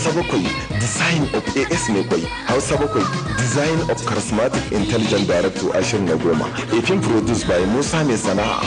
Hausa bakwai design of AS mai kwai. Hausa bakwai design of charismatic intelligent director Ashirin na goma. A film produced by Musa Mai Sana'a.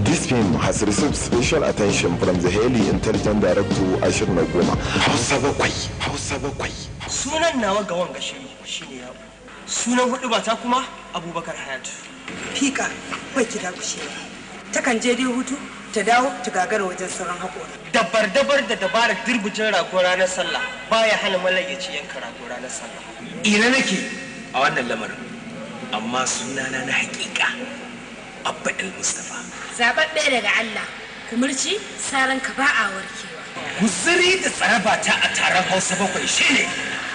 This film has received special attention from the highly intelligent director Ashirin na goma. Hausa bakwai. Sunan nawa ga wanga shine ya. Sunan hudu ba ta kuma Abubakar Hayatu. Fika bai kida kushe. Takan je dai hutu ta dawo ta gagara wajen sauran haƙora. Dabar da dabarar dirbujin rago ranar sallah baya hana malayyaci yanka rago ranar sallah. Ina nake a wannan lamarin amma sunana na hakika Abba El Mustafa. Zababbe daga Allah, kumurci saran ka ba a warkewa. Guzuri da tsaraba ta a taron Hausa bakwai shine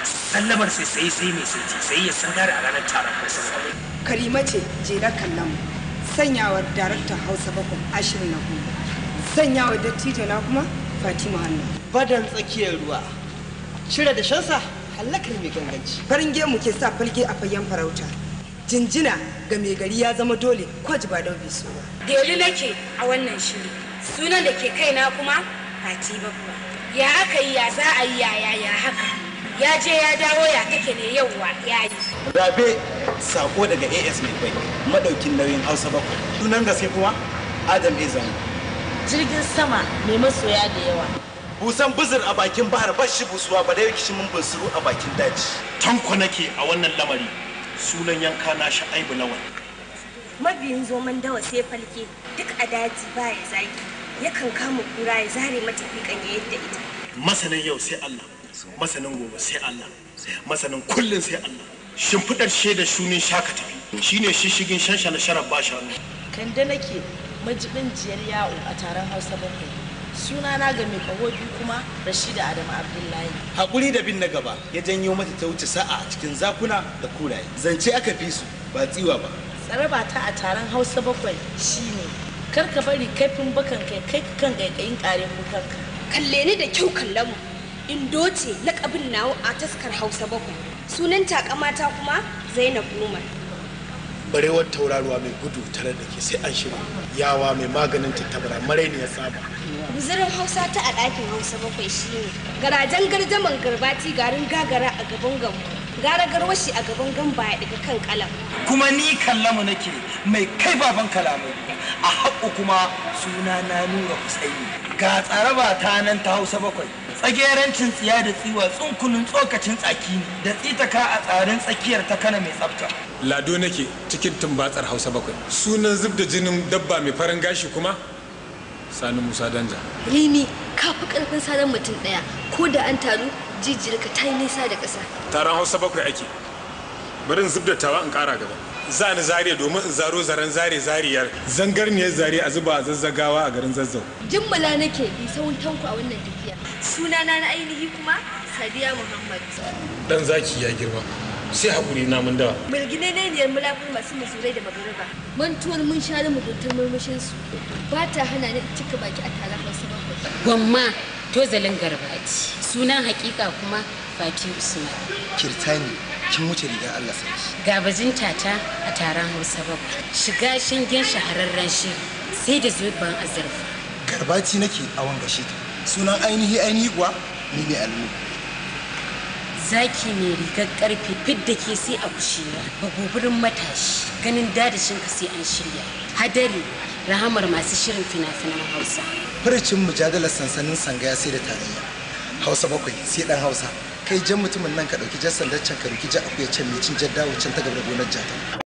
sallamar sai mai sai ya sangare a ranar taron Hausa bakwai. Karima ce jera kallon sanyawar daraktan Hausa bakwai Ashirin na goma. Sanyawar dattijo na kuma Fatima Hannu. Badan tsakiyar ruwa. Cire da shansa hallakar mai ganganci. Farin gemu ke sa falge a fayyan farauta. Jinjina ga mai gari ya zama dole kwaji ba don biso ba. Delu nake a wannan shiri. Sunan da ke kaina kuma Fati Babba. Ya aka yi ya za a yi ya haka. Ya je ya dawo ya kake ne yauwa ya yi. Rabe sako daga AS mai kwai madaukin nauyin Hausa bakwai. Sunan gaske kuma Adam Ezan. Jirgin sama mai masoya da yawa. Busan buzur a bakin bahar bashi busuwa ba da yake shi mun bunsuru a bakin daji. Tanko nake a wannan lamari. Sunan yanka na Shaibu Lawal. Mabiyin zoman dawa sai falke duk a daji baya zaki yakan kama kura ya zare mata fikan ya yadda ita. Masanin yau sai Allah, masanin gobe sai Allah, masanin kullun sai Allah. Shimfidar shaidar shunin shaka tafi shine shishigin shanshana sharaf ba shanu. Kande nake majibinciyar yawo a taron Hausa bakwai. Sunana ga mai kaho biyu kuma Rashida Adamu Abdullahi. Hakuri da bin na gaba ya janyo mata ta wuce sa'a a cikin zakuna da kuraye. Zance aka fi su ba tsiwa ba. Tsaraba ta a taron Hausa bakwai shine kar ka bari kaifin bakan kai kan kaikayin kare kukanka. Kalle ni da kyau kallon mu. Indo ce lakabin nawo a taskar Hausa bakwai. Sunan takamata kuma Zainab Umar. Barewar tauraruwa mai gudu tare da ke sai an shiru. Yawa mai maganin tattabara marainiyar tsaba. Guzurin Hausa ta a ɗakin Hausa bakwai shine garajen garjaman garbati garin gagara a gaban gamu. Gara garwashi a gaban gamba ya daga kan kalam. Kuma ni kallamu nake mai kai baban kalamai. A haƙo kuma suna na Nura Husaini. Ga tsaraba ta nan ta Hausa bakwai. Tsagerancin tsiya da tsiwa tsunkunin tsokacin tsaki da tsitaka a tsarin tsakiyar ta kana mai tsafta. Lado nake cikin tumbatsar Hausa bakwai. Sunan zub da jinin dabba mai farin gashi kuma Sani Musa Danja. Rimi ka fi ƙarfin saran mutum ɗaya ko da an taru jijiyarka ta yi nisa da ƙasa. Taron Hausa bakwai ake. Bari in zub da tawa in ƙara gaba. Za ni zariya domin in zaro zaren zariyar zangarniyar zare a zuba a zazzagawa a garin Zazzau. Jimmala nake bi sawun tanku a wannan tafiya. Sunana na ainihi kuma Sadiya Muhammad. Dan zaki ya girma. Sai haƙuri na mun dawa. Mulgine ne ne mulafin masu musurai da magariba. Mantuwar mun sha da muguntar murmushin su. Ba ta hana ni cika baki a taron Hausa bakwai. Gwamma tozalin garbati. Sunan hakika kuma Fati Usman. Kirtani kin wuce rigar Allah sarki. Ga bajinta ta a taron Hausa bakwai. Shiga shingen shahararren shi sai da zuban azurfa. Garbati nake a wanga shi. Sunan ainihi kuwa ni ne Allu. Zaki ne rigar karfe fidda ke sai a kushewa. Bagobirin matashi ganin dadashin ka sai an shirya. Hadari rahamar masu shirin fina-finan Hausa. Farcin mujadalar sansanin sangaya sai da tarayya. Hausa bakwai sai dan Hausa. kai jan mutumin nan ka ɗauki jan sandar can ka ɗauki jan akuya can mai cin jaddawo can ta gaba da gonar jata